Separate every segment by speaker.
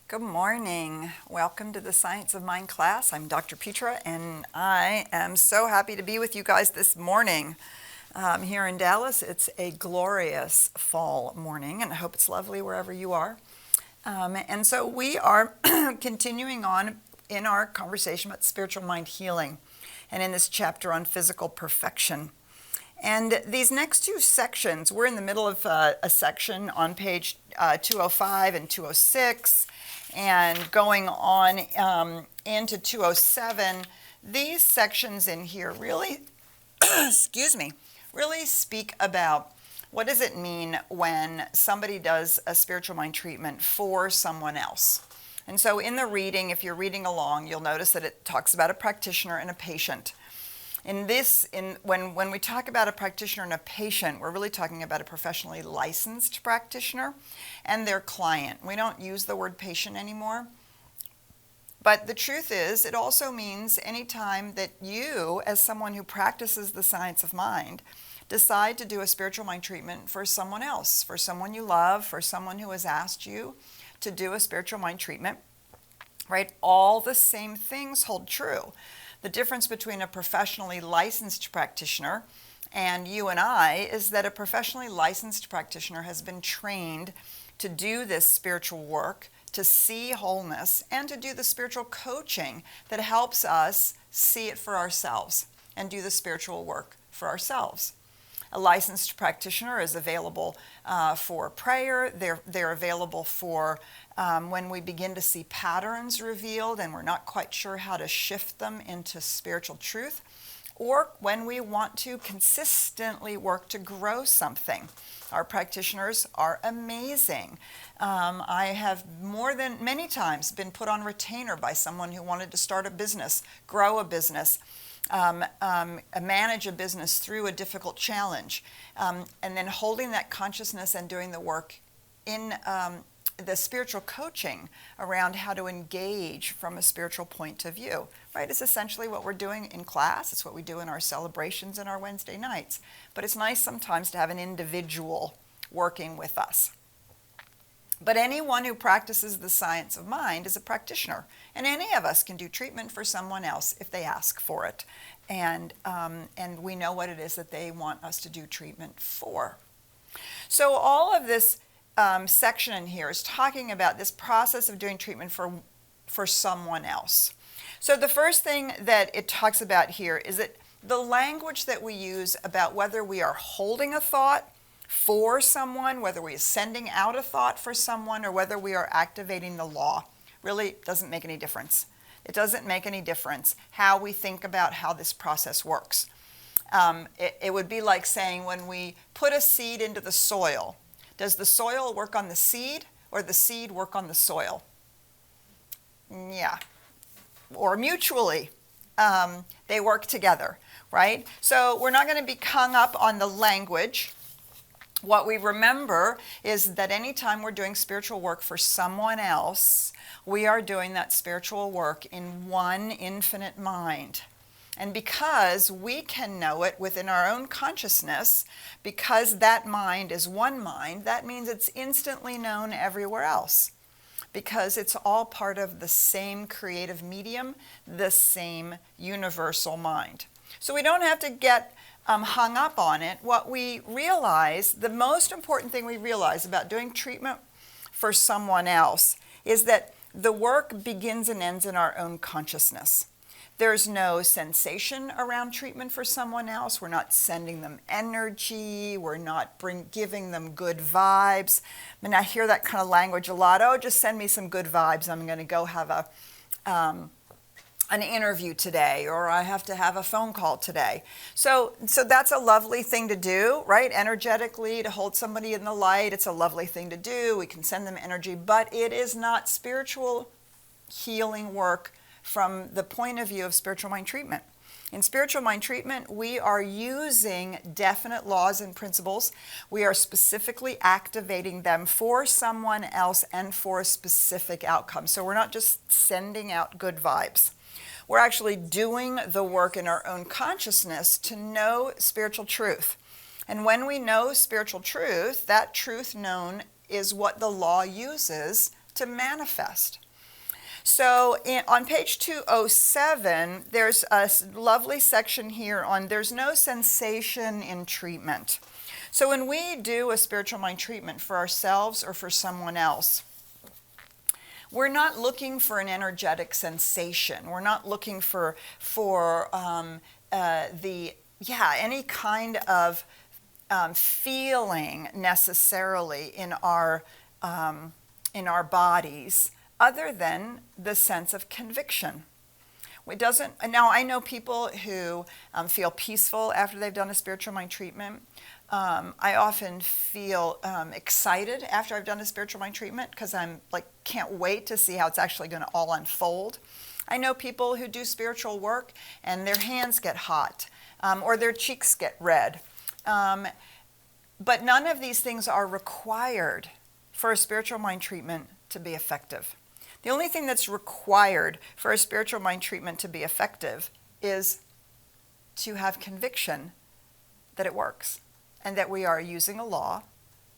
Speaker 1: Good morning. Welcome to the Science of Mind class. I'm Dr. Petra, and I am so happy to be with you guys this morning. Here in Dallas, it's a glorious fall morning, and I hope it's lovely wherever you are. And so we are continuing on in our conversation about spiritual mind healing, and in this chapter on physical perfection. And these next two sections, we're in the middle of a section on page 205 and 206, and going on into 207. These sections in here really, really speak about what does it mean when somebody does a spiritual mind treatment for someone else. And so in the reading, if you're reading along, you'll notice that it talks about a practitioner and a patient. When we talk about a practitioner and a patient, we're really talking about a professionally licensed practitioner and their client. We don't use the word patient anymore. But the truth is, it also means any time that you, as someone who practices the science of mind, decide to do a spiritual mind treatment for someone else, for someone you love, for someone who has asked you to do a spiritual mind treatment, right? All the same things hold true. The difference between a professionally licensed practitioner and you and I is that a professionally licensed practitioner has been trained to do this spiritual work, to see wholeness, and to do the spiritual coaching that helps us see it for ourselves and do the spiritual work for ourselves. A licensed practitioner is available for prayer. They're available for when we begin to see patterns revealed and we're not quite sure how to shift them into spiritual truth, or when we want to consistently work to grow something. Our practitioners are amazing. I have many times been put on retainer by someone who wanted to start a business, grow a business, manage a business through a difficult challenge, and then holding that consciousness and doing the work in the spiritual coaching around how to engage from a spiritual point of view, right? It's essentially what we're doing in class. It's what we do in our celebrations and our Wednesday nights. But it's nice sometimes to have an individual working with us. But anyone who practices the science of mind is a practitioner, and any of us can do treatment for someone else if they ask for it, and we know what it is that they want us to do treatment for. So all of this section in here is talking about this process of doing treatment for someone else. So the first thing that it talks about here is that the language that we use about whether we are holding a thought for someone, whether we are sending out a thought for someone, or whether we are activating the law, really doesn't make any difference. It doesn't make any difference how we think about how this process works. It would be like saying when we put a seed into the soil, does the soil work on the seed or the seed work on the soil? Yeah, or mutually. They work together, right? So we're not going to be hung up on the language. What we remember is that anytime we're doing spiritual work for someone else, we are doing that spiritual work in one infinite mind. And because we can know it within our own consciousness, because that mind is one mind, that means it's instantly known everywhere else. Because it's all part of the same creative medium, the same universal mind. So we don't have to get hung up on it. What we realize, the most important thing we realize about doing treatment for someone else is that the work begins and ends in our own consciousness. There's no sensation around treatment for someone else. We're not sending them energy. We're not giving them good vibes. I mean, I hear that kind of language a lot. Oh, just send me some good vibes. I'm going to go have an interview today, or I have to have a phone call today. So that's a lovely thing to do, right? Energetically, to hold somebody in the light, it's a lovely thing to do. We can send them energy, but it is not spiritual healing work from the point of view of spiritual mind treatment. In spiritual mind treatment, we are using definite laws and principles. We are specifically activating them for someone else and for a specific outcome. So we're not just sending out good vibes. We're actually doing the work in our own consciousness to know spiritual truth. And when we know spiritual truth, that truth known is what the law uses to manifest. So on page 207, there's a lovely section here on there's no sensation in treatment. So when we do a spiritual mind treatment for ourselves or for someone else, we're not looking for an energetic sensation. We're not looking for any kind of feeling necessarily in our bodies, other than the sense of conviction. Now, I know people who feel peaceful after they've done a spiritual mind treatment. I often feel excited after I've done a spiritual mind treatment because I'm like, can't wait to see how it's actually going to all unfold. I know people who do spiritual work and their hands get hot or their cheeks get red. But none of these things are required for a spiritual mind treatment to be effective. The only thing that's required for a spiritual mind treatment to be effective is to have conviction that it works and that we are using a law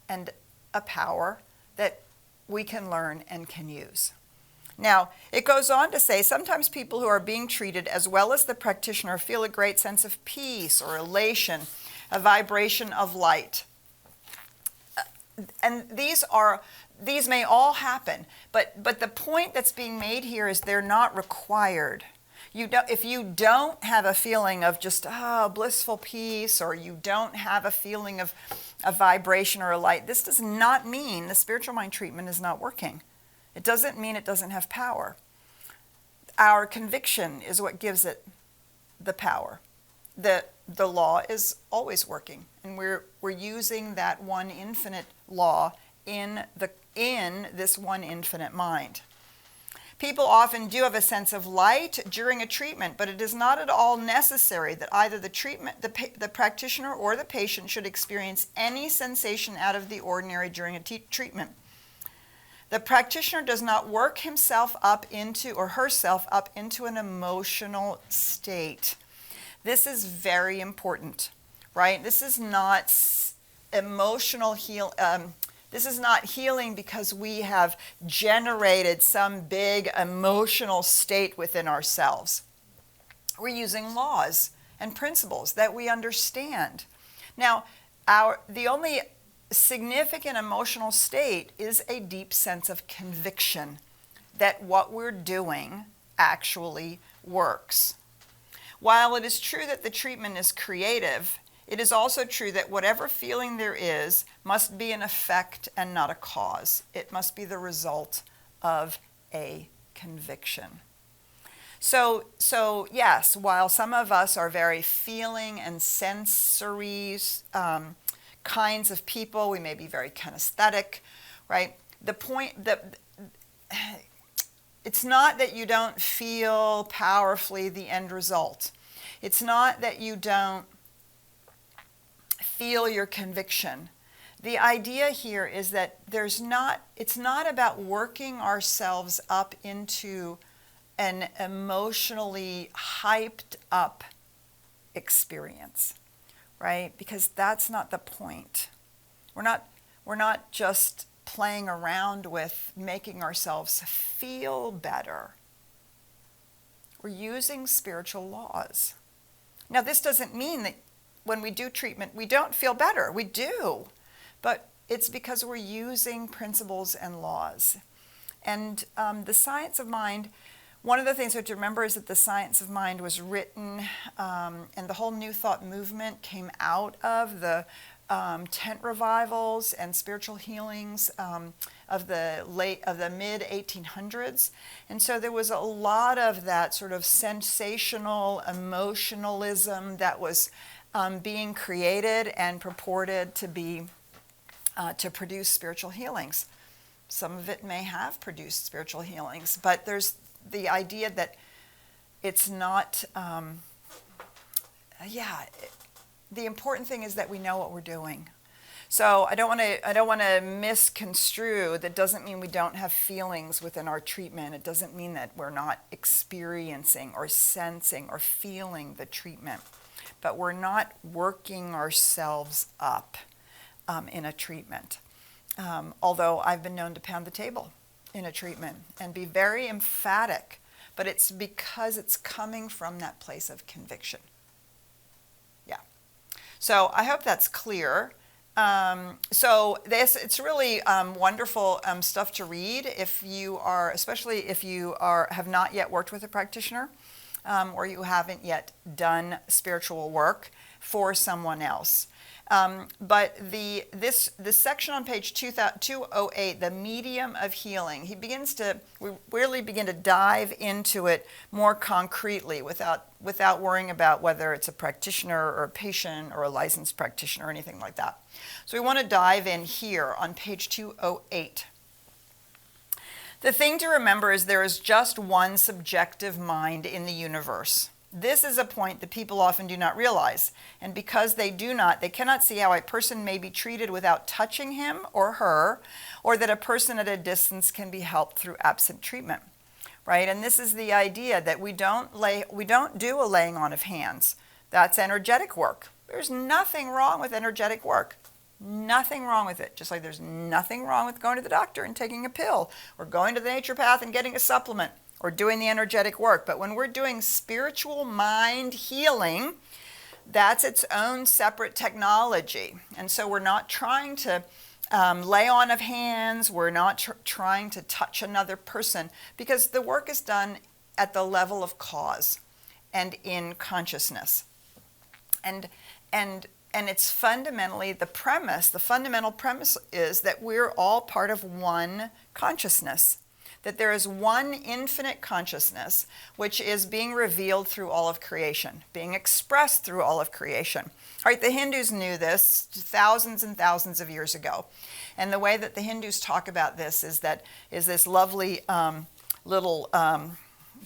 Speaker 1: and a power that we can learn and can use. Now, it goes on to say, sometimes people who are being treated as well as the practitioner feel a great sense of peace or elation, a vibration of light. And these may all happen, but the point that's being made here is they're not required. If you don't have a feeling of just blissful peace, or you don't have a feeling of a vibration or a light, this does not mean the spiritual mind treatment is not working. It doesn't mean it doesn't have power. Our conviction is what gives it the power. The law is always working, and we're using that one infinite law in this one infinite mind. People often do have a sense of light during a treatment, but it is not at all necessary that either the practitioner or the patient should experience any sensation out of the ordinary during a treatment. The practitioner does not work himself up into or herself up into an emotional state. This is very important, right? This is not this is not healing because we have generated some big emotional state within ourselves. We're using laws and principles that we understand. Now, the only significant emotional state is a deep sense of conviction that what we're doing actually works. While it is true that the treatment is creative, it is also true that whatever feeling there is must be an effect and not a cause. It must be the result of a conviction. So yes, while some of us are very feeling and sensory kinds of people, we may be very kinesthetic, right? The point that it's not that you don't feel powerfully the end result. It's not that you don't feel your conviction. The idea here is that it's not about working ourselves up into an emotionally hyped up experience, right? Because that's not the point. We're not just playing around with making ourselves feel better. We're using spiritual laws. Now, this doesn't mean that when we do treatment, we don't feel better. We do. But it's because we're using principles and laws. And the science of mind, one of the things we have to remember is that the science of mind was written, and the whole New Thought movement came out of the tent revivals and spiritual healings of the mid 1800s. And so there was a lot of that sort of sensational emotionalism that was being created and purported to be to produce spiritual healings. Some of it may have produced spiritual healings, but there's the idea that it's not. The important thing is that we know what we're doing. So I don't want to misconstrue. That doesn't mean we don't have feelings within our treatment. It doesn't mean that we're not experiencing or sensing or feeling the treatment. But we're not working ourselves up in a treatment. Although I've been known to pound the table in a treatment and be very emphatic, but it's because it's coming from that place of conviction. Yeah. So I hope that's clear. So it's really wonderful stuff to read if you are, especially if you have not yet worked with a practitioner, or you haven't yet done spiritual work for someone else. But the section on page 208, the medium of healing, we really begin to dive into it more concretely without worrying about whether it's a practitioner or a patient or a licensed practitioner or anything like that. So we want to dive in here on page 208. The thing to remember is there is just one subjective mind in the universe. This is a point that people often do not realize, and because they cannot see how a person may be treated without touching him or her, or that a person at a distance can be helped through absent treatment, right? And this is the idea that we don't do a laying on of hands. That's energetic work. There's nothing wrong with energetic work. Nothing wrong with it. Just like there's nothing wrong with going to the doctor and taking a pill, or going to the naturopath and getting a supplement, or doing the energetic work. But when we're doing spiritual mind healing, that's its own separate technology. And so we're not trying to lay on of hands. We're not trying to touch another person, because the work is done at the level of cause and in consciousness. And it's fundamentally the fundamental premise is that we're all part of one consciousness. That there is one infinite consciousness which is being revealed through all of creation, being expressed through all of creation. All right, the Hindus knew this thousands and thousands of years ago. And the way that the Hindus talk about this is this lovely little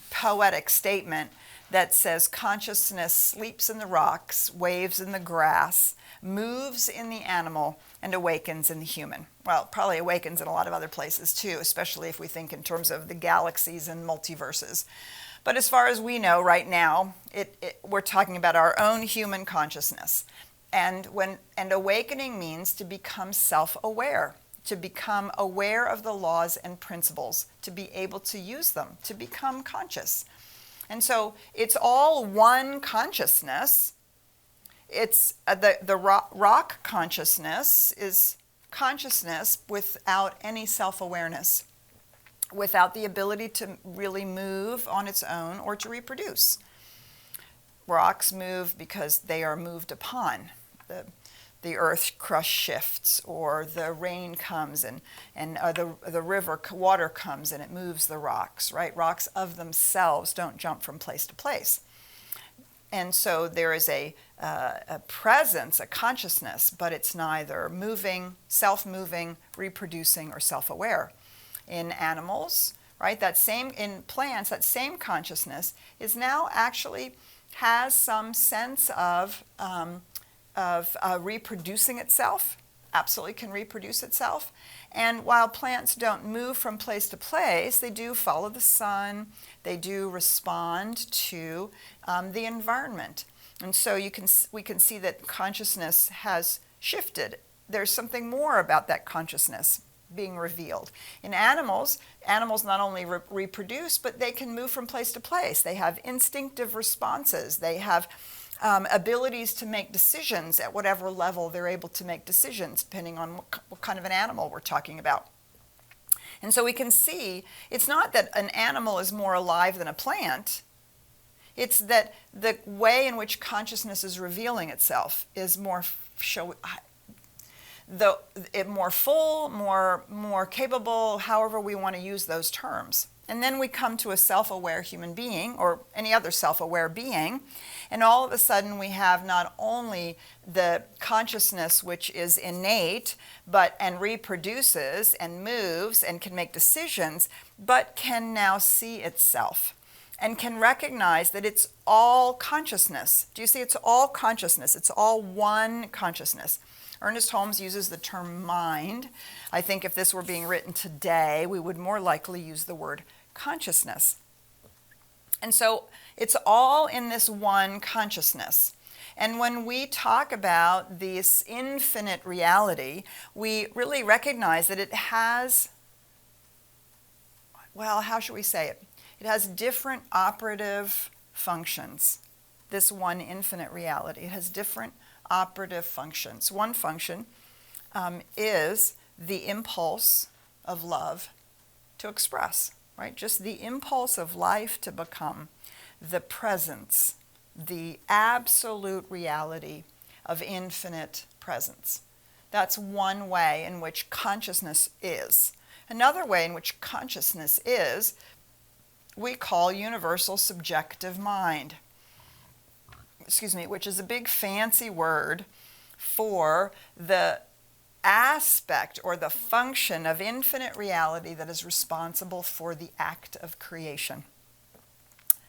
Speaker 1: poetic statement that says, consciousness sleeps in the rocks, waves in the grass, moves in the animal, and awakens in the human. Well, it probably awakens in a lot of other places too, especially if we think in terms of the galaxies and multiverses. But as far as we know right now, we're talking about our own human consciousness. And awakening means to become self-aware, to become aware of the laws and principles, to be able to use them, to become conscious. And so it's all one consciousness. It's the rock consciousness is consciousness without any self-awareness, without the ability to really move on its own or to reproduce. Rocks move because they are moved upon. The earth crust shifts, or the rain comes and the river water comes and it moves the rocks, right? Rocks of themselves don't jump from place to place. And so there is a presence, a consciousness, but it's neither moving, self-moving, reproducing, or self-aware. In animals, right, in plants, that same consciousness is now actually has some sense of reproducing itself, absolutely can reproduce itself. And while plants don't move from place to place, they do follow the sun, they do respond to the environment. And so we can see that consciousness has shifted. There's something more about that consciousness being revealed. In animals not only reproduce, but they can move from place to place. They have instinctive responses. They have abilities to make decisions at whatever level they're able to make decisions, depending on what kind of an animal we're talking about. And so we can see it's not that an animal is more alive than a plant. It's that the way in which consciousness is revealing itself is more more full, more capable, however we want to use those terms. And then we come to a self-aware human being, or any other self-aware being, and all of a sudden we have not only the consciousness which is innate, and reproduces and moves and can make decisions, but can now see itself and can recognize that it's all consciousness. Do you see? It's all consciousness. It's all one consciousness. Ernest Holmes uses the term mind. I think if this were being written today, we would more likely use the word consciousness. And so it's all in this one consciousness. And when we talk about this infinite reality, we really recognize that it has well, how should we say it? It has different operative functions. This one infinite reality, it has different operative functions. One function is the impulse of love to express, right? Just the impulse of life to become, the presence, the absolute reality of infinite presence. That's one way in which consciousness is. Another way in which consciousness is, we call universal subjective mind. Which is a big fancy word for the aspect or the function of infinite reality that is responsible for the act of creation,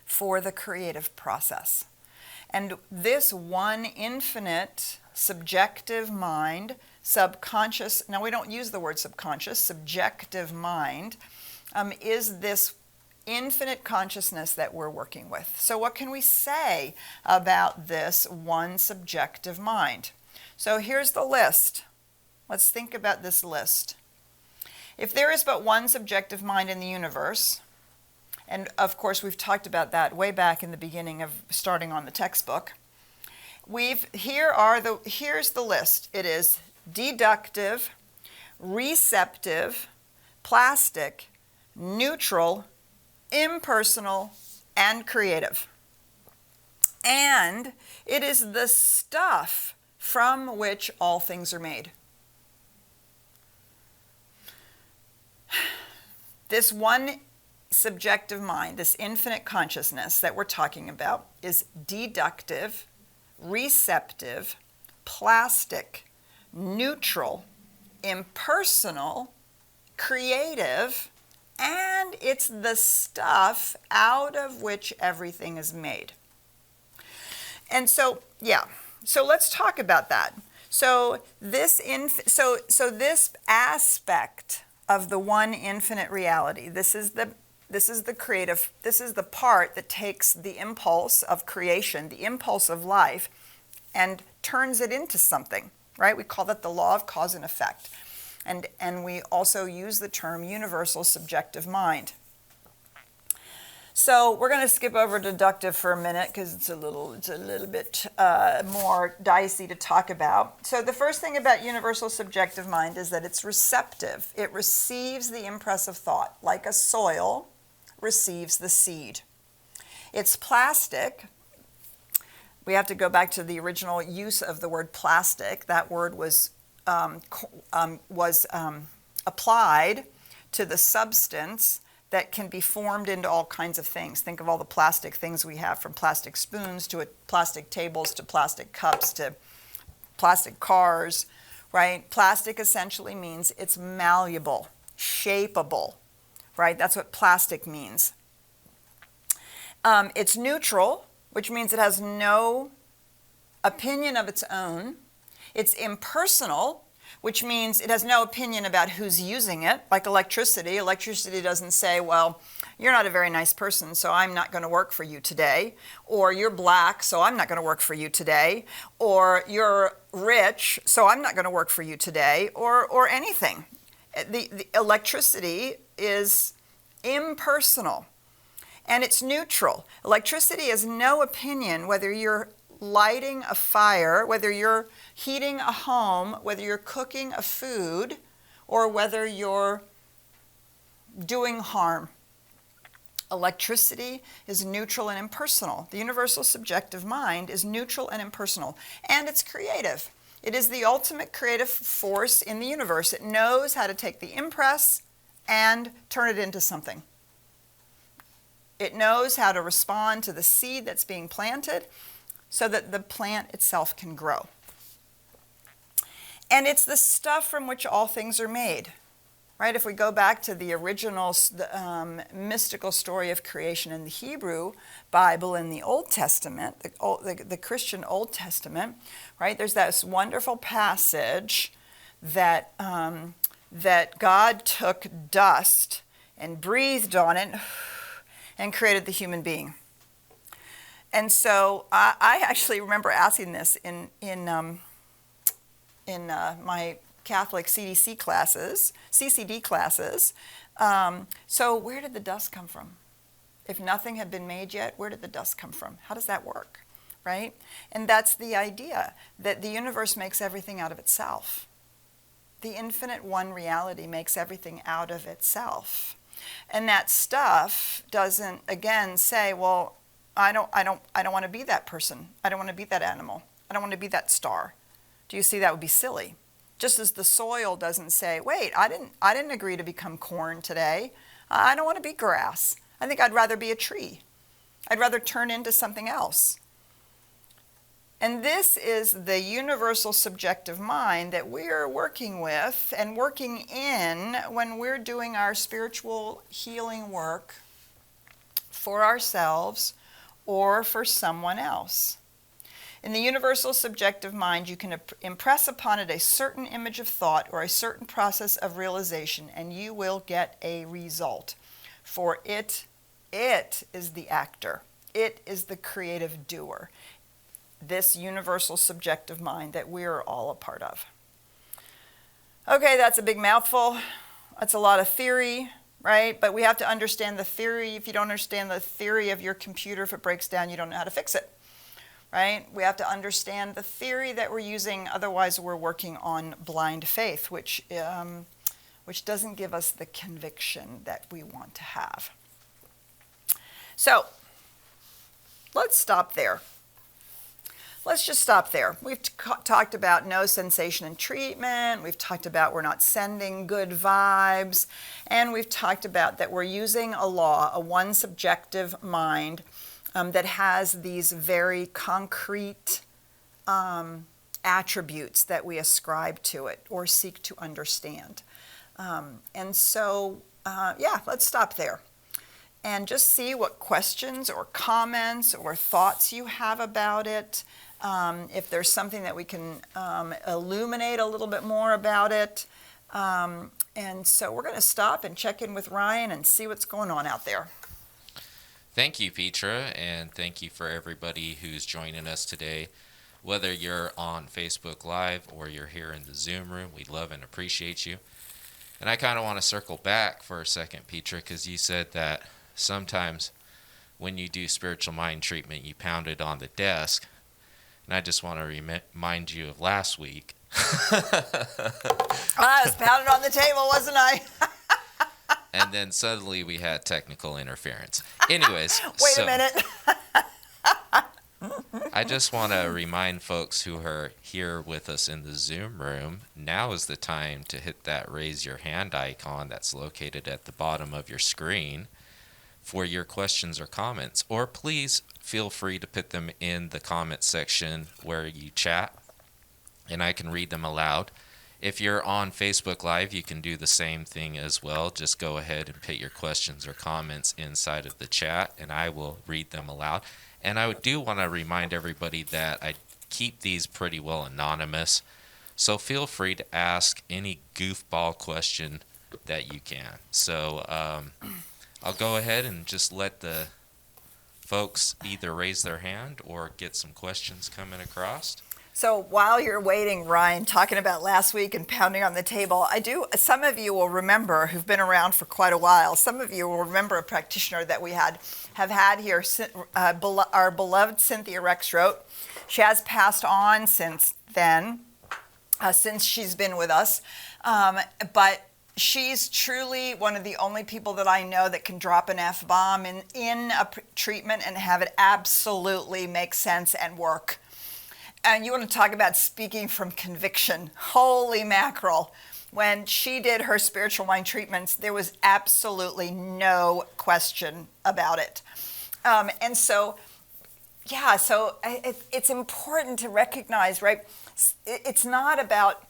Speaker 1: for the creative process. And this one infinite subjective mind, subconscious, now we don't use the word subconscious, subjective mind, is this infinite consciousness that we're working with. So what can we say about this one subjective mind? So here's the list. Let's think about this list. If there is but one subjective mind in the universe, and of course we've talked about that way back in the beginning of starting on the textbook, here's the list. It is deductive, receptive, plastic, neutral, impersonal, and creative. And it is the stuff from which all things are made. This one subjective mind, this infinite consciousness that we're talking about, is deductive, receptive, plastic, neutral, impersonal, creative, and it's the stuff out of which everything is made. And so let's talk about that. So this aspect of the one infinite reality, this is the creative, this is the part that takes the impulse of creation, the impulse of life, and turns it into something, right? We call that the law of cause and effect. And we also use the term universal subjective mind. So we're going to skip over deductive for a minute because it's a little bit more dicey to talk about. So the first thing about universal subjective mind is that it's receptive. It receives the impress of thought, like a soil receives the seed. It's plastic. We have to go back to the original use of the word plastic. That word was applied to the substance that can be formed into all kinds of things. Think of all the plastic things we have, from plastic spoons to plastic tables to plastic cups to plastic cars, right? Plastic essentially means it's malleable, shapeable, right? That's what plastic means. It's neutral, which means it has no opinion of its own. It's impersonal, which means it has no opinion about who's using it, like electricity. Electricity doesn't say, well, you're not a very nice person, so I'm not going to work for you today. Or you're black, so I'm not going to work for you today. Or you're rich, so I'm not going to work for you today. Or anything. The electricity is impersonal, and it's neutral. Electricity has no opinion whether you're lighting a fire, whether you're heating a home, whether you're cooking a food, or whether you're doing harm. Electricity is neutral and impersonal. The universal subjective mind is neutral and impersonal, and it's creative. It is the ultimate creative force in the universe. It knows how to take the impress and turn it into something. It knows how to respond to the seed that's being planted so that the plant itself can grow. And it's the stuff from which all things are made, right? If we go back to the original mystical story of creation in the Hebrew Bible in the Old Testament, the Christian Old Testament, right? There's this wonderful passage that God took dust and breathed on it and created the human being. And so I actually remember asking this in my Catholic CCD classes, So where did the dust come from? If nothing had been made yet, where did the dust come from? How does that work, right? And that's the idea, that the universe makes everything out of itself. The infinite one reality makes everything out of itself. And that stuff doesn't, again, say, well, I don't want to be that person. I don't want to be that animal. I don't want to be that star. Do you see, that would be silly? Just as the soil doesn't say, wait, I didn't agree to become corn today. I don't want to be grass. I think I'd rather be a tree. I'd rather turn into something else. And this is the universal subjective mind that we're working with and working in when we're doing our spiritual healing work for ourselves or for someone else. In the universal subjective mind, you can impress upon it a certain image of thought or a certain process of realization, and you will get a result. For it is the actor. It is the creative doer. This universal subjective mind that we're all a part of. Okay, that's a big mouthful. That's a lot of theory, right? But we have to understand the theory. If you don't understand the theory of your computer, if it breaks down, you don't know how to fix it, right? We have to understand the theory that we're using. Otherwise, we're working on blind faith, which doesn't give us the conviction that we want to have. So let's stop there. Let's just stop there. We've talked about no sensation in treatment. We've talked about we're not sending good vibes. And we've talked about that we're using a law, a one subjective mind that has these very concrete attributes that we ascribe to it or seek to understand. Let's stop there. And just see what questions or comments or thoughts you have about it. If there's something that we can illuminate a little bit more about it. And so we're going to stop and check in with Ryan and see what's going on out there.
Speaker 2: Thank you, Petra, and thank you for everybody who's joining us today. Whether you're on Facebook Live or you're here in the Zoom room, we love and appreciate you. And I kind of want to circle back for a second, Petra, because you said that sometimes when you do spiritual mind treatment, you pound it on the desk. And I just want to remind you of last week.
Speaker 1: I was pounding on the table, wasn't I?
Speaker 2: And then suddenly we had technical interference. Anyways.
Speaker 1: Wait a minute.
Speaker 2: I just want to remind folks who are here with us in the Zoom room, now is the time to hit that raise your hand icon that's located at the bottom of your screen for your questions or comments. Or please feel free to put them in the comment section where you chat, and I can read them aloud. If you're on Facebook Live, you can do the same thing as well. Just go ahead and put your questions or comments inside of the chat, and I will read them aloud. And I do want to remind everybody that I keep these pretty well anonymous, so feel free to ask any goofball question that you can. So I'll go ahead and just let the folks either raise their hand or get some questions coming across.
Speaker 1: So while you're waiting, Ryan, talking about last week and pounding on the table, some of you will remember, who've been around for quite a while, some of you will remember a practitioner that we have had here, our beloved Cynthia Rexroth. She has passed on since then, since she's been with us, but she's truly one of the only people that I know that can drop an F-bomb in a treatment and have it absolutely make sense and work. And you want to talk about speaking from conviction. Holy mackerel. When she did her spiritual mind treatments, there was absolutely no question about it. It's important to recognize, right? It's not about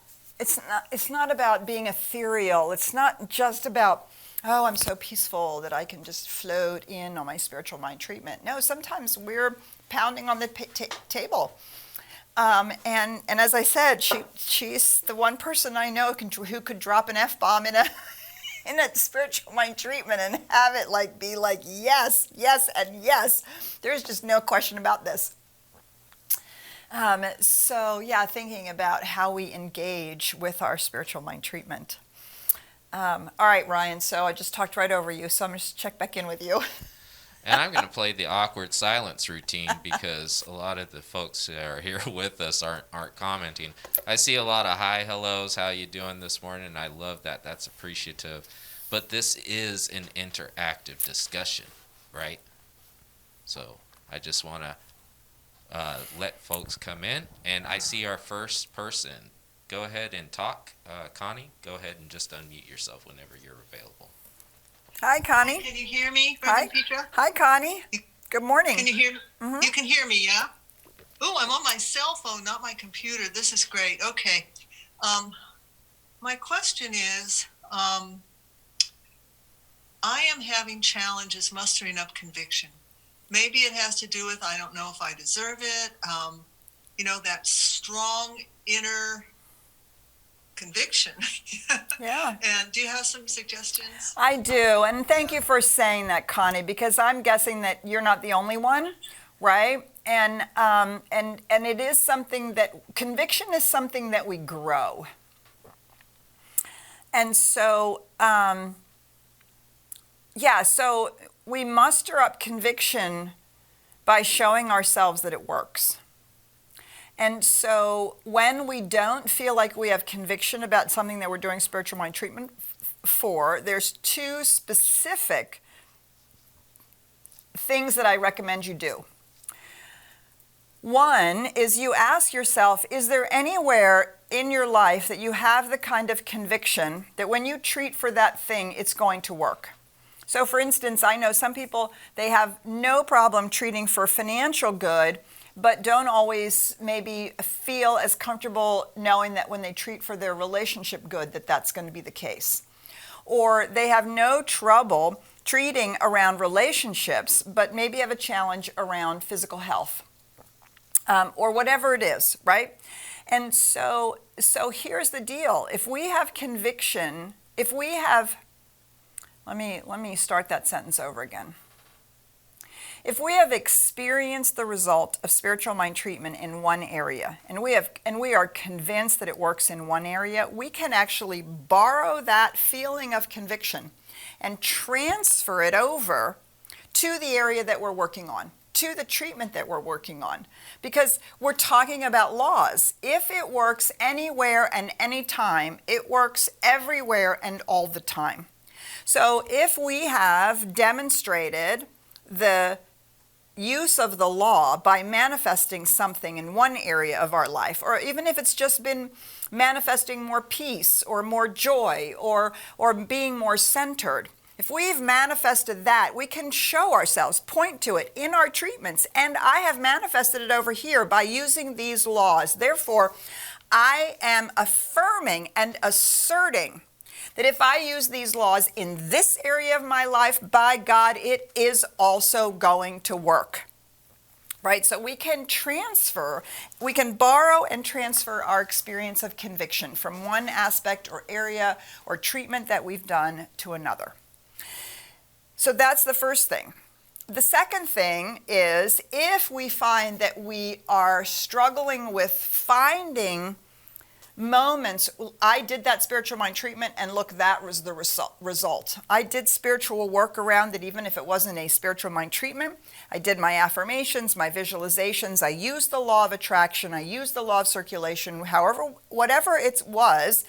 Speaker 1: being ethereal. It's not just about, oh, I'm so peaceful that I can just float in on my spiritual mind treatment. No, sometimes we're pounding on the table. And as I said, she's the one person I know who could drop an F-bomb in a spiritual mind treatment and have it be like yes, yes, and yes. There's just no question about this. Thinking about how we engage with our spiritual mind treatment. All right, Ryan, so I just talked right over you, so I'm going to check back in with you.
Speaker 2: And I'm going to play the awkward silence routine because a lot of the folks that are here with us aren't commenting. I see a lot of hi, hellos, how you doing this morning? And I love that. That's appreciative. But this is an interactive discussion, right? So I just want to let folks come in. And I see our first person. Go ahead and talk. Connie, go ahead and just unmute yourself whenever you're available.
Speaker 1: Hi, Connie.
Speaker 3: Can you hear me,
Speaker 1: Hi.
Speaker 3: Reverend Petra?
Speaker 1: Hi, Connie. Good morning.
Speaker 3: Can you hear me?
Speaker 1: Mhm.
Speaker 3: You can hear me, yeah? Oh, I'm on my cell phone, not my computer. This is great. Okay. My question is, I am having challenges mustering up conviction. Maybe it has to do with I don't know if I deserve it. That strong inner conviction.
Speaker 1: Yeah.
Speaker 3: And do you have some suggestions?
Speaker 1: I do, and thank you for saying that, Connie, because I'm guessing that you're not the only one, right? And it is something that conviction is something that we grow, and so so we muster up conviction by showing ourselves that it works. And so when we don't feel like we have conviction about something that we're doing spiritual mind treatment for, there's two specific things that I recommend you do. One is you ask yourself, is there anywhere in your life that you have the kind of conviction that when you treat for that thing, it's going to work? So for instance, I know some people, they have no problem treating for financial good, but don't always maybe feel as comfortable knowing that when they treat for their relationship good, that that's going to be the case. Or they have no trouble treating around relationships, but maybe have a challenge around physical health, or whatever it is, right? And so here's the deal. If we have conviction, let me start that sentence over again. If we have experienced the result of spiritual mind treatment in one area, and we are convinced that it works in one area, we can actually borrow that feeling of conviction and transfer it over to the area that we're working on, to the treatment that we're working on, because we're talking about laws. If it works anywhere and anytime, it works everywhere and all the time. So if we have demonstrated the use of the law by manifesting something in one area of our life, or even if it's just been manifesting more peace or more joy or being more centered, if we've manifested that, we can show ourselves, point to it in our treatments. And I have manifested it over here by using these laws. Therefore, I am affirming and asserting that if I use these laws in this area of my life, by God, it is also going to work, right? So we can borrow and transfer our experience of conviction from one aspect or area or treatment that we've done to another. So that's the first thing. The second thing is if we find that we are struggling with finding moments, I did that spiritual mind treatment and look, that was the result. I did spiritual work around it even if it wasn't a spiritual mind treatment. I did my affirmations, my visualizations. I used the law of attraction. I used the law of circulation, whatever it was,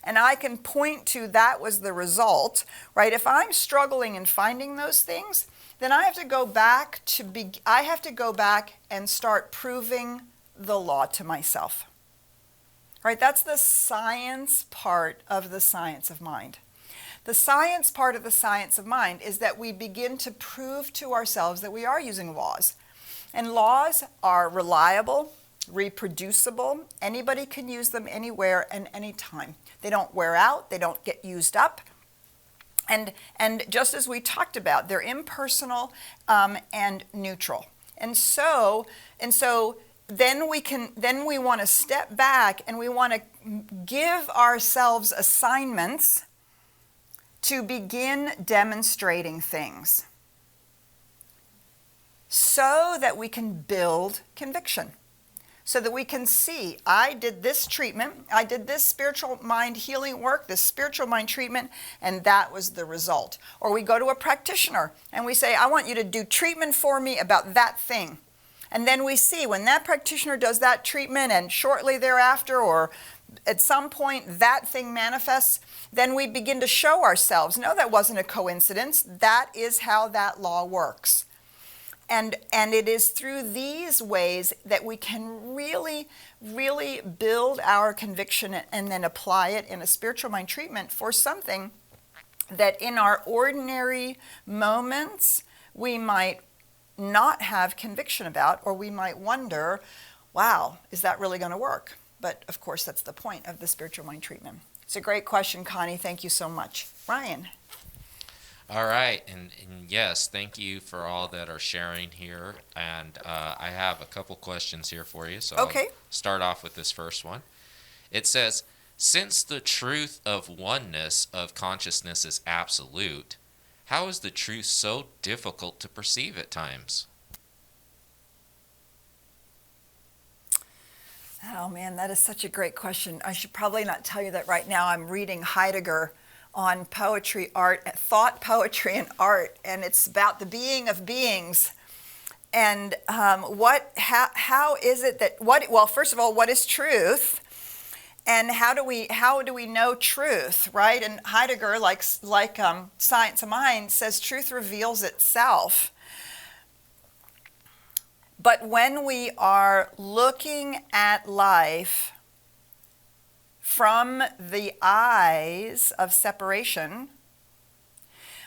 Speaker 1: and I can point to that was the result, right? If I'm struggling in finding those things, then I have to go back and start proving the law to myself. Right, that's the science part of the science of mind. The science part of the science of mind is that we begin to prove to ourselves that we are using laws. And laws are reliable, reproducible. Anybody can use them anywhere and anytime. They don't wear out, they don't get used up. And just as we talked about, they're impersonal and neutral. And so then we want to step back and we want to give ourselves assignments to begin demonstrating things so that we can build conviction. so that we can see, I did this treatment, I did this spiritual mind healing work, this spiritual mind treatment, and that was the result. Or we go to a practitioner and we say, I want you to do treatment for me about that thing. And then we see when that practitioner does that treatment and shortly thereafter or at some point that thing manifests, then we begin to show ourselves, no, that wasn't a coincidence. That is how that law works. And it is through these ways that we can really, really build our conviction and then apply it in a spiritual mind treatment for something that in our ordinary moments we might not have conviction about, or we might wonder, wow, is that really going to work? But of course, that's the point of the spiritual mind treatment. It's a great question, Connie. Thank you so much. Ryan.
Speaker 2: All right, and yes, thank you for all that are sharing here. And I have a couple questions here for you, so
Speaker 1: Okay.
Speaker 2: I'll start off with this first one. It says, since the truth of oneness of consciousness is absolute, how is the truth so difficult to perceive at times?
Speaker 1: Oh man, that is such a great question. I should probably not tell you that right now. I'm reading Heidegger on poetry, art, thought, poetry, and art, and it's about the being of beings. And how is it that well, first of all, what is truth, and how do we know truth, right? And Heidegger, like Science of Mind, says truth reveals itself. But when we are looking at life from the eyes of separation,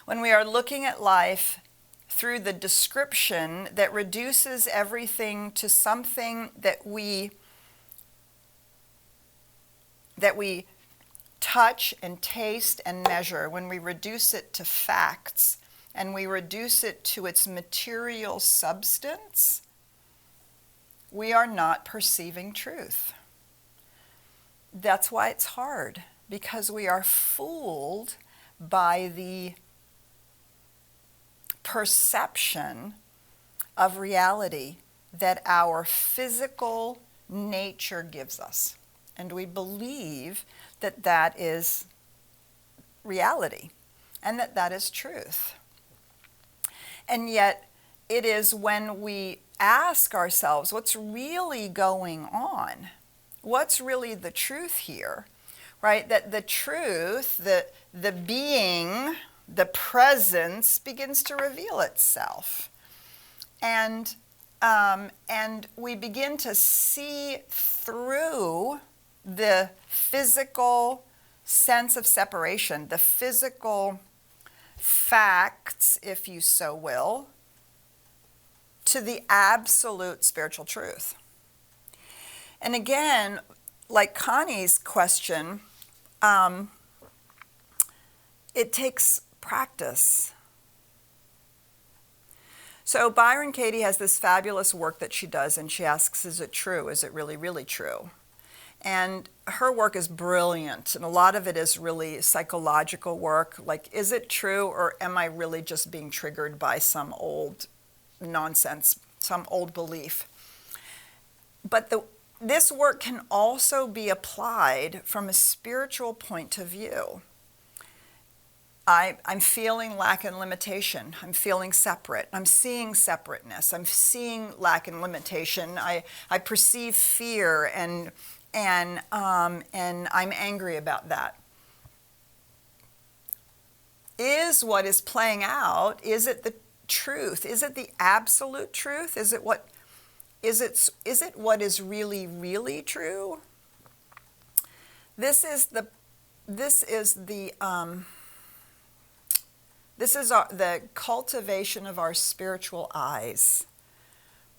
Speaker 1: when we are looking at life through the description that reduces everything to something that we touch and taste and measure, when we reduce it to facts and we reduce it to its material substance, we are not perceiving truth. That's why it's hard, because we are fooled by the perception of reality that our physical nature gives us. And we believe that that is reality and that that is truth. And yet, it is when we ask ourselves, what's really going on? What's really the truth here, right? That the truth, the being, the presence begins to reveal itself. And we begin to see through the physical sense of separation, the physical facts, if you so will, to the absolute spiritual truth. And again, like Connie's question, it takes practice. So Byron Katie has this fabulous work that she does, and she asks, is it true? Is it really, really true? And her work is brilliant, and a lot of it is really psychological work, like, is it true, or am I really just being triggered by some old nonsense, some old belief? But this work can also be applied from a spiritual point of view. I'm feeling lack and limitation. I'm feeling separate. I'm seeing separateness. I'm seeing lack and limitation. I perceive fear and I'm angry about that. Is what is playing out, is it the truth? Is it the absolute truth? Is it what is really, really true? This is the cultivation of our spiritual eyes,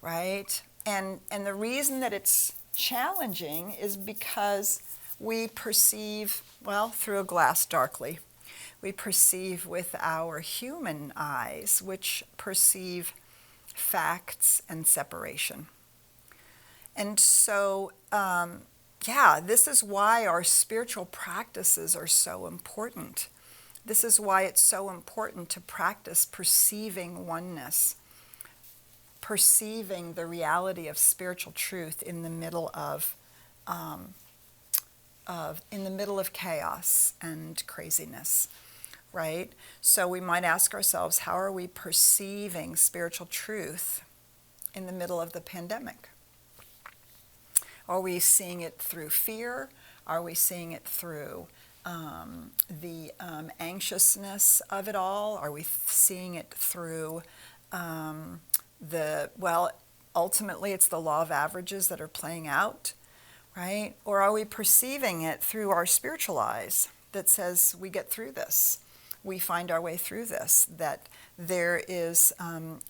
Speaker 1: right? And the reason that it's challenging is because we perceive, well, through a glass darkly. We perceive with our human eyes, which perceive facts and separation. And so, this is why our spiritual practices are so important. This is why it's so important to practice perceiving oneness, perceiving the reality of spiritual truth in the middle of chaos and craziness, right? So we might ask ourselves, how are we perceiving spiritual truth in the middle of the pandemic? Are we seeing it through fear? Are we seeing it through the anxiousness of it all? Are we seeing it through ultimately it's the law of averages that are playing out, right? Or are we perceiving it through our spiritual eyes that says we get through this, we find our way through this, that there is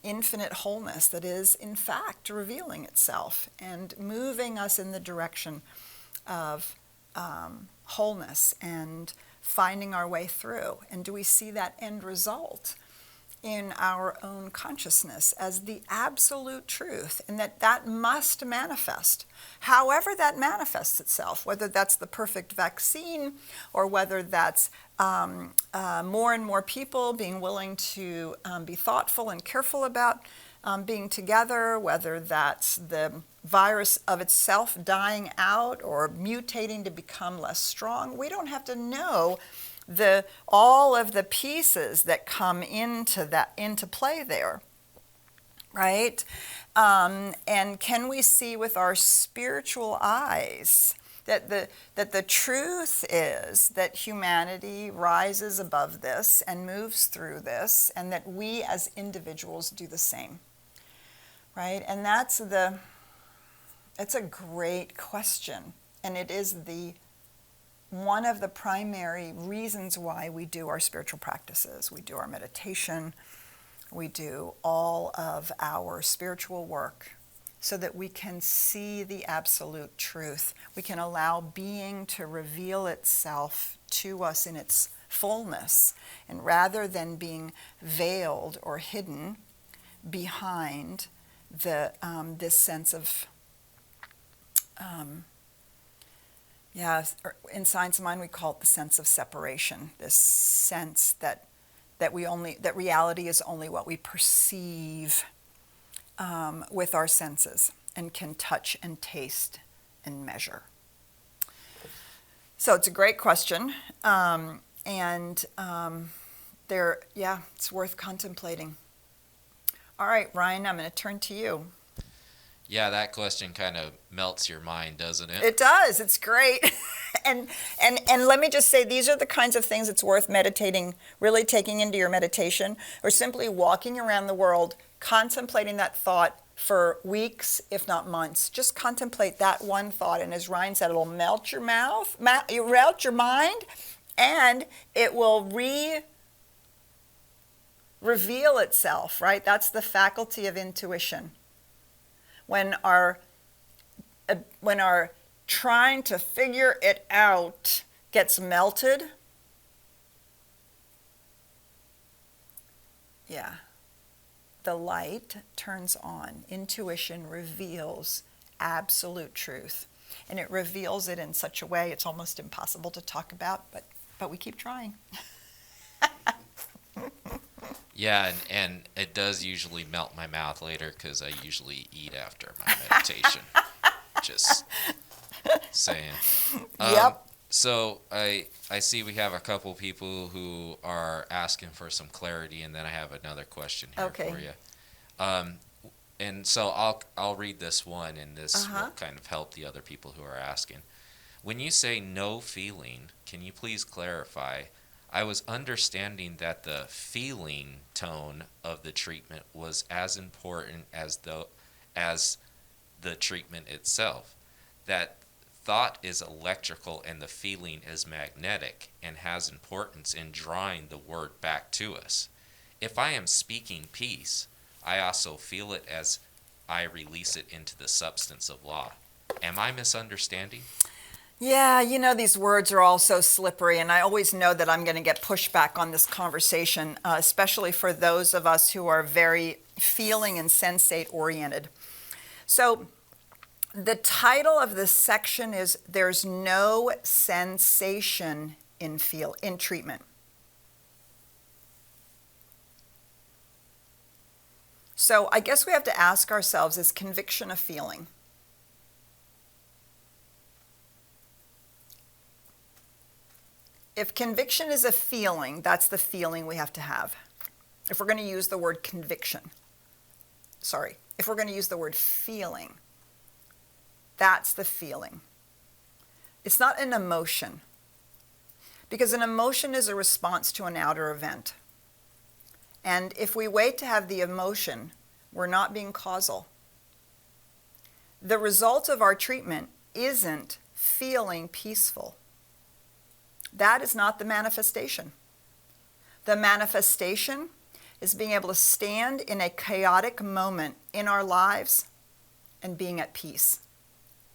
Speaker 1: infinite wholeness that is in fact revealing itself and moving us in the direction of wholeness and finding our way through? And do we see that end result in our own consciousness as the absolute truth, and that must manifest, however that manifests itself, whether that's the perfect vaccine or whether that's more and more people being willing to be thoughtful and careful about being together, whether that's the virus of itself dying out or mutating to become less strong. We don't have to know all of the pieces that come into play there, right? And can we see with our spiritual eyes that the truth is that humanity rises above this and moves through this, and that we as individuals do the same, right? And that's a great question, and it is one of the primary reasons why we do our spiritual practices. We do our meditation, we do all of our spiritual work so that we can see the absolute truth. We can allow being to reveal itself to us in its fullness, and rather than being veiled or hidden behind this sense of in science of mind we call it the sense of separation, this sense that reality is only what we perceive with our senses and can touch and taste and measure. So it's a great question, it's worth contemplating. All right, Ryan, I'm going to turn to you.
Speaker 2: Yeah, that question kind of melts your mind, doesn't it?
Speaker 1: It does. It's great. And let me just say, these are the kinds of things it's worth meditating, really taking into your meditation, or simply walking around the world, contemplating that thought for weeks, if not months. Just contemplate that one thought, and as Ryan said, it'll melt your melt your mind, and it will reveal itself, right? That's the faculty of intuition. When our trying to figure it out gets melted, the light turns on. Intuition reveals absolute truth, and it reveals it in such a way it's almost impossible to talk about, but we keep trying.
Speaker 2: Yeah, and it does usually melt my mouth later because I usually eat after my meditation. Just saying.
Speaker 1: Yep.
Speaker 2: So I see we have a couple people who are asking for some clarity, and then I have another question here for you. And so I'll read this one, and this will kind of help the other people who are asking. When you say no feeling, can you please clarify? I was understanding that the feeling tone of the treatment was as important as the treatment itself. That thought is electrical and the feeling is magnetic and has importance in drawing the word back to us. If I am speaking peace, I also feel it as I release it into the substance of law. Am I misunderstanding?
Speaker 1: Yeah, these words are all so slippery, and I always know that I'm going to get pushback on this conversation, especially for those of us who are very feeling and sensate oriented. So the title of this section is There's No Sensation in Treatment. So I guess we have to ask ourselves, is conviction a feeling? If conviction is a feeling, that's the feeling we have to have. If we're going to use the word conviction, if we're going to use the word feeling, that's the feeling. It's not an emotion, because an emotion is a response to an outer event. And if we wait to have the emotion, we're not being causal. The result of our treatment isn't feeling peaceful. That is not the manifestation. The manifestation is being able to stand in a chaotic moment in our lives and being at peace.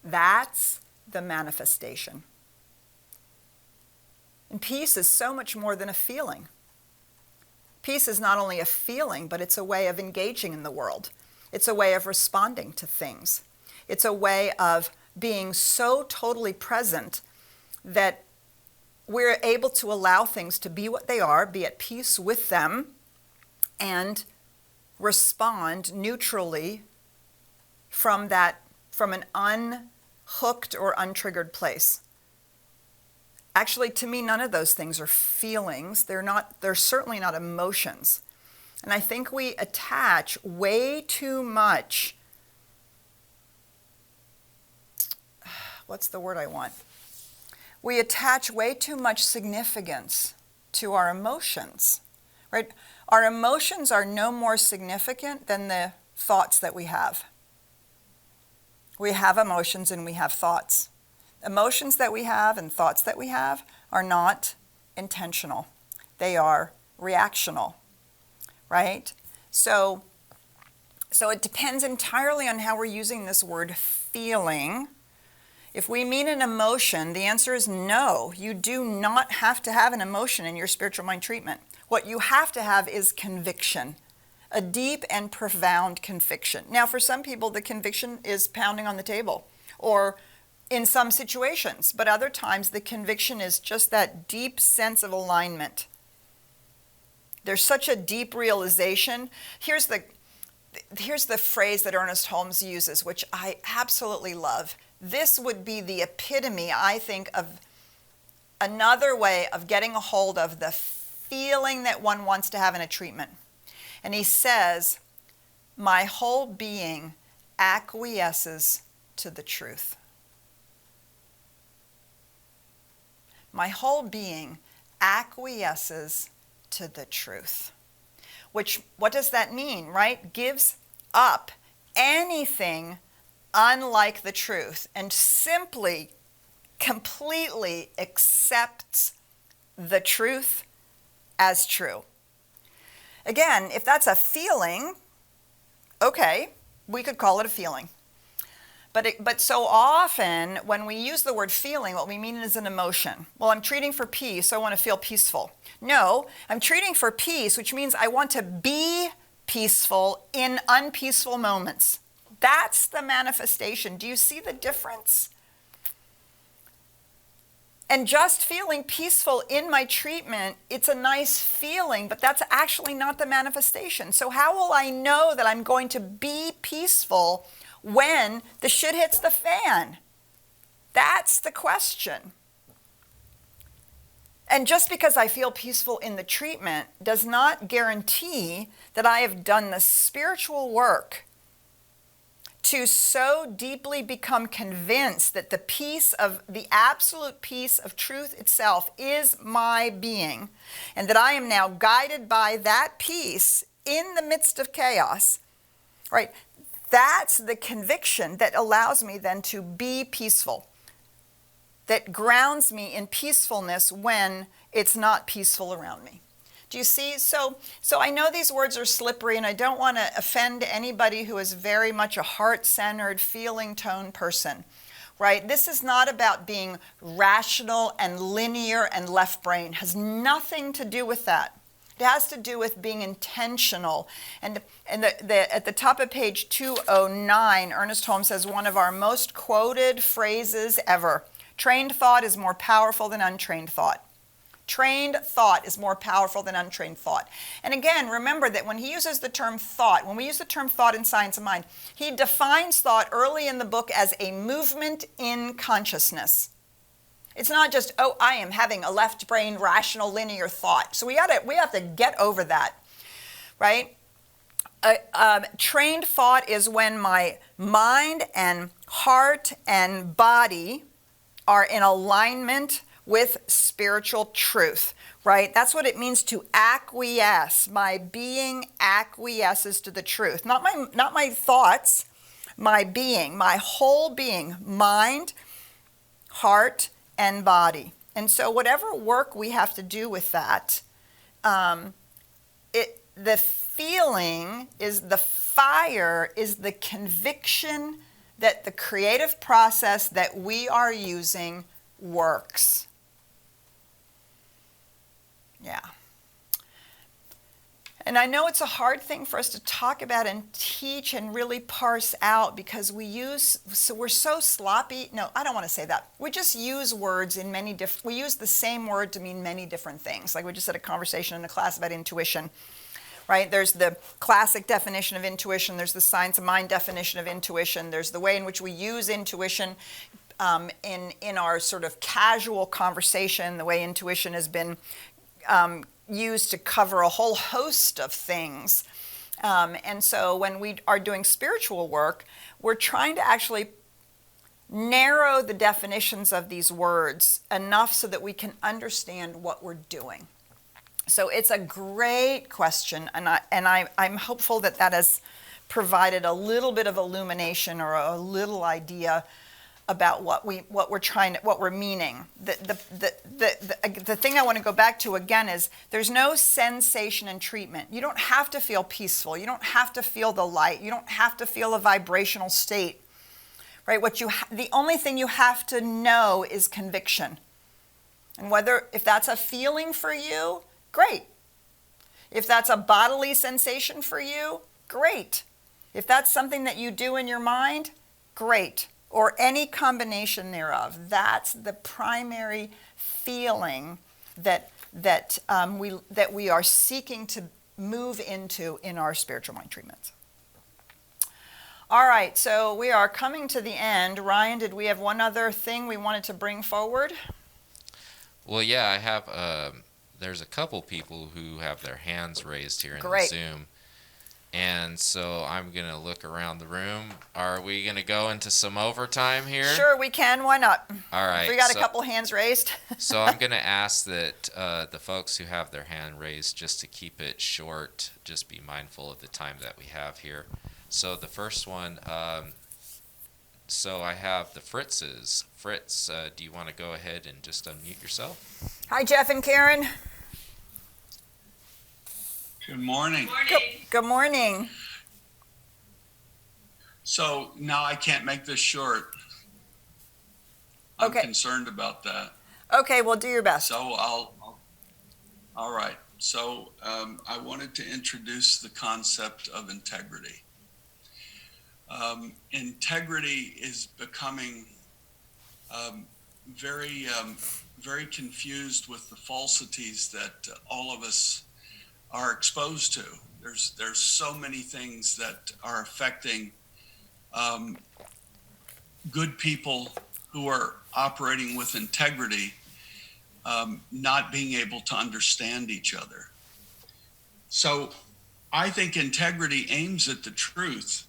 Speaker 1: That's the manifestation. And peace is so much more than a feeling. Peace is not only a feeling, but it's a way of engaging in the world. It's a way of responding to things. It's a way of being so totally present that we're able to allow things to be what they are, be at peace with them, and respond neutrally from an unhooked or untriggered place. Actually, to me, none of those things are feelings. They're certainly not emotions. And I think we attach way too much, what's the word I want? We attach way too much significance to our emotions, right? Our emotions are no more significant than the thoughts that we have. We have emotions and we have thoughts. Emotions that we have and thoughts that we have are not intentional. They are reactional, right? So it depends entirely on how we're using this word feeling. If we mean an emotion, the answer is no. You do not have to have an emotion in your spiritual mind treatment. What you have to have is conviction, a deep and profound conviction. Now, for some people, the conviction is pounding on the table, or in some situations, but other times the conviction is just that deep sense of alignment. There's such a deep realization. Here's the phrase that Ernest Holmes uses, which I absolutely love. This would be the epitome, I think, of another way of getting a hold of the feeling that one wants to have in a treatment. And he says, "My whole being acquiesces to the truth." My whole being acquiesces to the truth. Which, what does that mean, right? Gives up anything unlike the truth and simply, completely accepts the truth as true. Again, if that's a feeling, okay, we could call it a feeling. But so often, when we use the word feeling, what we mean is an emotion. Well, I'm treating for peace, so I want to feel peaceful. No, I'm treating for peace, which means I want to be peaceful in unpeaceful moments. That's the manifestation. Do you see the difference? And just feeling peaceful in my treatment, it's a nice feeling, but that's actually not the manifestation. So how will I know that I'm going to be peaceful when the shit hits the fan? That's the question. And just because I feel peaceful in the treatment does not guarantee that I have done the spiritual work to so deeply become convinced that the absolute peace of truth itself is my being, and that I am now guided by that peace in the midst of chaos, right? That's the conviction that allows me then to be peaceful, that grounds me in peacefulness when it's not peaceful around me. Do you see? So I know these words are slippery, and I don't want to offend anybody who is very much a heart-centered, feeling-tone person, right? This is not about being rational and linear and left brain. It has nothing to do with that. It has to do with being intentional. And at the top of page 209, Ernest Holmes says one of our most quoted phrases ever: trained thought is more powerful than untrained thought. Trained thought is more powerful than untrained thought. And again, remember that when he uses the term thought, when we use the term thought in Science of Mind, he defines thought early in the book as a movement in consciousness. It's not just, oh, I am having a left brain rational linear thought. So we have to get over that, right? Trained thought is when my mind and heart and body are in alignment with spiritual truth, right? That's what it means to acquiesce. My being acquiesces to the truth. Not my thoughts, my being, my whole being, mind, heart, and body. And so whatever work we have to do with that, the feeling is the fire, is the conviction that the creative process that we are using works. Yeah. And I know it's a hard thing for us to talk about and teach and really parse out because we're so sloppy. No, I don't want to say that. We just use words in we use the same word to mean many different things. Like we just had a conversation in a class about intuition, right? There's the classic definition of intuition. There's the Science of Mind definition of intuition. There's the way in which we use intuition in our sort of casual conversation, the way intuition has been used to cover a whole host of things. And so when we are doing spiritual work, we're trying to actually narrow the definitions of these words enough so that we can understand what we're doing. So it's a great question, and I'm hopeful that has provided a little bit of illumination or a little idea about what we're meaning. The thing I want to go back to again is there's no sensation in treatment. You don't have to feel peaceful. You don't have to feel the light. You don't have to feel a vibrational state, right? The only thing you have to know is conviction, and if that's a feeling for you, great. If that's a bodily sensation for you, great. If that's something that you do in your mind, great. Or any combination thereof. That's the primary feeling that we are seeking to move into in our spiritual mind treatments. All right, so we are coming to the end. Ryan, did we have one other thing we wanted to bring forward?
Speaker 2: Well, yeah, I have. There's a couple people who have their hands raised here in the Zoom. And so I'm going to look around the room. Are we going to go into some overtime here?
Speaker 1: Sure, we can. Why not?
Speaker 2: All right.
Speaker 1: We got a couple hands raised.
Speaker 2: So I'm going to ask that the folks who have their hand raised, just to keep it short, just be mindful of the time that we have here. So the first one, so I have the Fritzes. Fritz, do you want to go ahead and just unmute yourself?
Speaker 1: Hi, Jeff and Karen.
Speaker 4: Good morning.
Speaker 1: Good morning.
Speaker 4: So now I can't make this short. I'm concerned about that.
Speaker 1: Okay, well, do your best.
Speaker 4: So all right. So I wanted to introduce the concept of integrity. Integrity is becoming very confused with the falsities that all of us are exposed to. There's so many things that are affecting good people who are operating with integrity, not being able to understand each other. So I think integrity aims at the truth,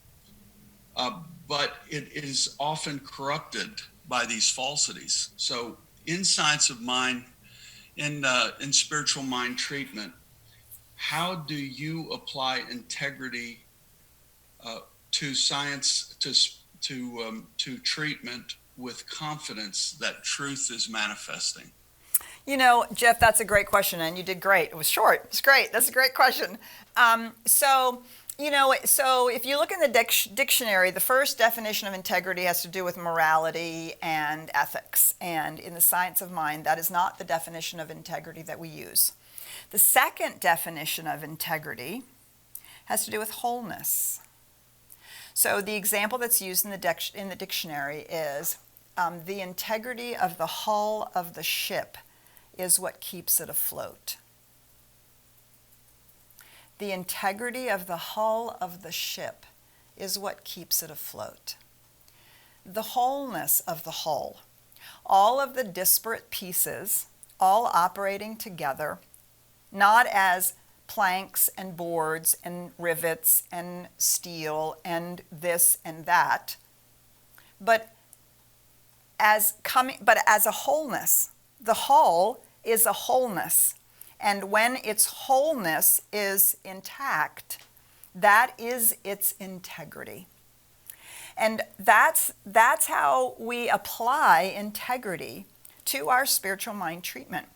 Speaker 4: but it is often corrupted by these falsities. So in Science of Mind, in spiritual mind treatment, how do you apply integrity to science, to treatment with confidence that truth is manifesting?
Speaker 1: You know, Jeff, that's a great question, and you did great. It was short. It's great. That's a great question. So if you look in the dictionary, the first definition of integrity has to do with morality and ethics. And in the Science of Mind, that is not the definition of integrity that we use. The second definition of integrity has to do with wholeness. So the example that's used in the dictionary is the integrity of the hull of the ship is what keeps it afloat. The integrity of the hull of the ship is what keeps it afloat. The wholeness of the hull, all of the disparate pieces, all operating together, not as planks and boards and rivets and steel and this and that, but as a wholeness. The hull is a wholeness, and when its wholeness is intact, that is its integrity. And that's how we apply integrity to our spiritual mind treatment.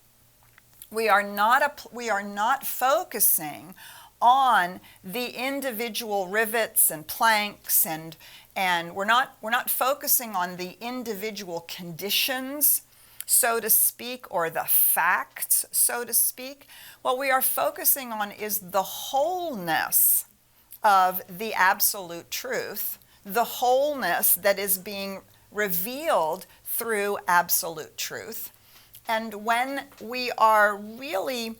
Speaker 1: We are not focusing on the individual rivets and planks, and we're not focusing on the individual conditions, so to speak, or the facts, so to speak. What we are focusing on is the wholeness of the absolute truth, the wholeness that is being revealed through absolute truth. And when we are really,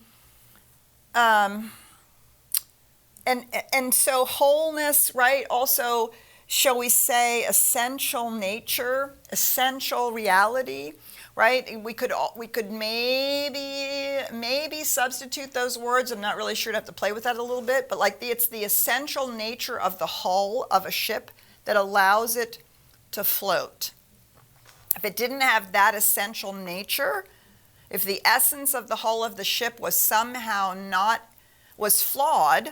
Speaker 1: and so wholeness, right? Also, shall we say, essential nature, essential reality, right? We could maybe substitute those words. I'm not really sure. I'd have to play with that a little bit. But it's the essential nature of the hull of a ship that allows it to float. If it didn't have that essential nature, if the essence of the hull of the ship was somehow was flawed,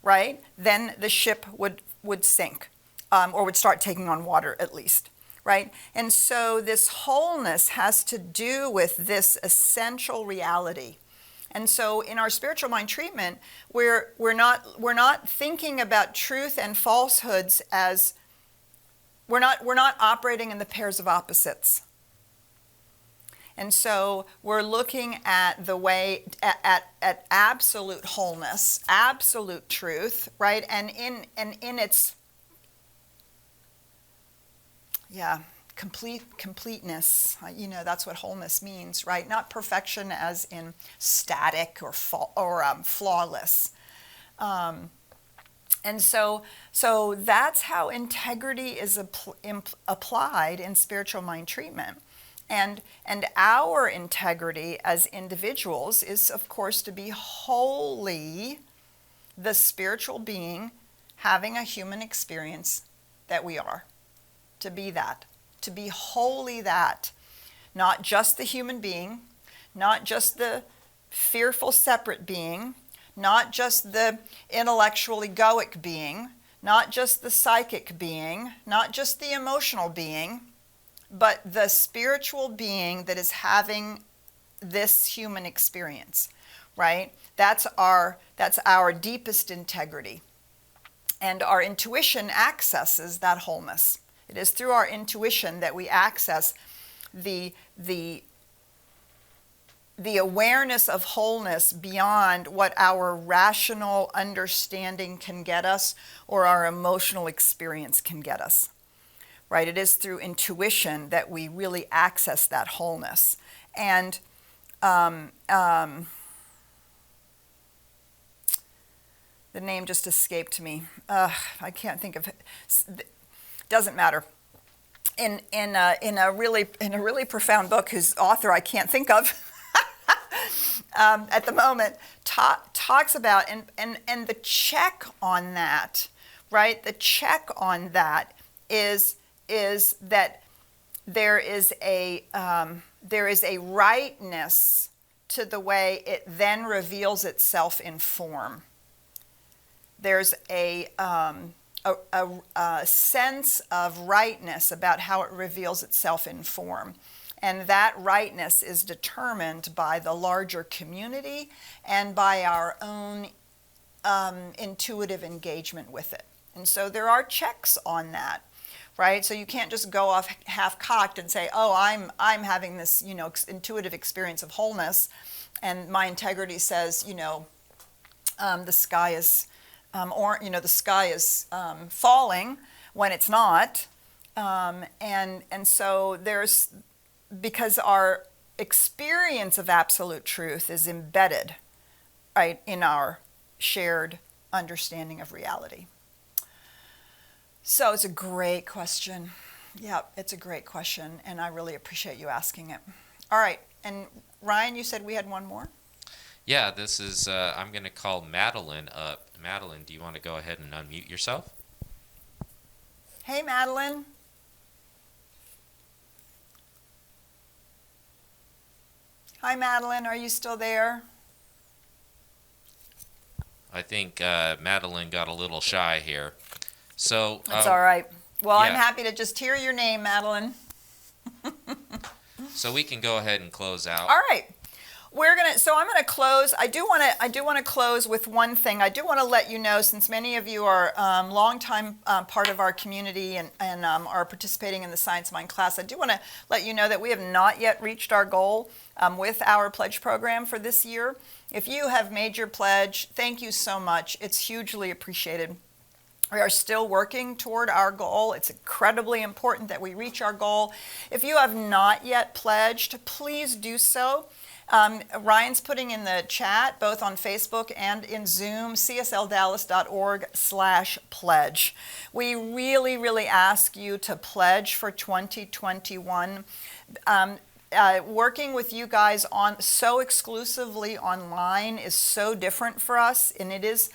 Speaker 1: right, then the ship would sink, or would start taking on water at least, right? And so this wholeness has to do with this essential reality. And so in our spiritual mind treatment, we're not thinking about truth and falsehoods as we're not operating in the pairs of opposites. And so we're looking at the way at absolute wholeness, absolute truth, right? And in its completeness. That's what wholeness means, right? Not perfection as in static or flawless. And so that's how integrity is applied in spiritual mind treatment. And our integrity as individuals is, of course, to be wholly the spiritual being having a human experience that we are. To be that. To be wholly that. Not just the human being, not just the fearful separate being, not just the intellectual egoic being, not just the psychic being, not just the emotional being, but the spiritual being that is having this human experience, right? That's our deepest integrity. And our intuition accesses that wholeness. It is through our intuition that we access the awareness of wholeness beyond what our rational understanding can get us or our emotional experience can get us. Right? It is through intuition that we really access that wholeness. And the name just escaped me. I can't think of it. Doesn't matter. In a really profound book whose author I can't think of at the moment, talks about and the check on that, right? The check on that is that there is a rightness to the way it then reveals itself in form. There's a sense of rightness about how it reveals itself in form. And that rightness is determined by the larger community and by our own intuitive engagement with it. And so there are checks on that, right? So you can't just go off half-cocked and say, oh, I'm having this, intuitive experience of wholeness, and my integrity says, the sky is the sky is falling when it's not, and so there's, because our experience of absolute truth is embedded, right, in our shared understanding of reality. So it's a great question. Yeah, it's a great question, and I really appreciate you asking it. All right, and Ryan, you said we had one more?
Speaker 2: Yeah, this is, I'm going to call Madeline up. Madeline, do you want to go ahead and unmute yourself?
Speaker 1: Hey, Madeline. Hi, Madeline, are you still there?
Speaker 2: I think Madeline got a little shy here. So
Speaker 1: That's all right. Well,
Speaker 2: yeah.
Speaker 1: I'm happy to just hear your name, Madeline.
Speaker 2: So we can go ahead and close out.
Speaker 1: All right. I'm gonna close. I do want to close with one thing. I do want to let you know, since many of you are longtime part of our community and are participating in the Science Mind class, I do want to let you know that we have not yet reached our goal with our pledge program for this year. If you have made your pledge, thank you so much. It's hugely appreciated. We are still working toward our goal. It's incredibly important that we reach our goal. If you have not yet pledged, please do so. Ryan's putting in the chat, both on Facebook and in Zoom, CSLDallas.org/pledge. We really, really ask you to pledge for 2021. Working with you guys on so exclusively online is so different for us, and it is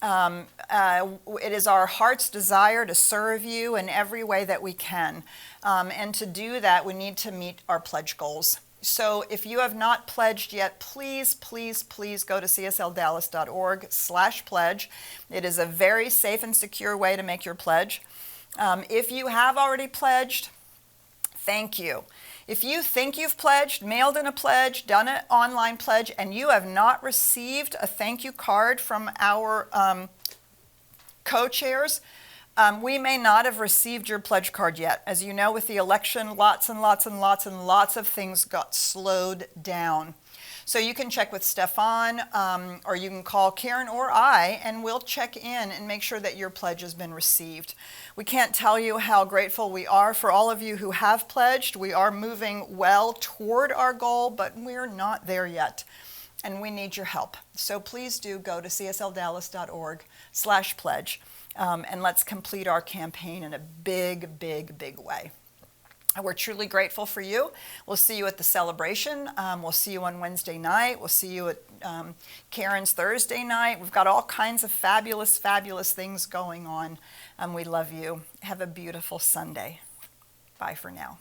Speaker 1: our heart's desire to serve you in every way that we can. And to do that, we need to meet our pledge goals. So if you have not pledged yet, please, please, please go to CSLDallas.org/pledge. It is a very safe and secure way to make your pledge. If you have already pledged, thank you. If you think you've pledged, mailed in a pledge, done an online pledge, and you have not received a thank you card from our co-chairs, we may not have received your pledge card yet. As you know, with the election, lots and lots and lots and lots of things got slowed down. So you can check with Stefan, or you can call Karen or I, and we'll check in and make sure that your pledge has been received. We can't tell you how grateful we are for all of you who have pledged. We are moving well toward our goal, but we're not there yet, and we need your help. So please do go to CSLDallas.org/pledge, and let's complete our campaign in a big, big, big way. We're truly grateful for you. We'll see you at the celebration. We'll see you on Wednesday night. We'll see you at Karen's Thursday night. We've got all kinds of fabulous, fabulous things going on. We love you. Have a beautiful Sunday. Bye for now.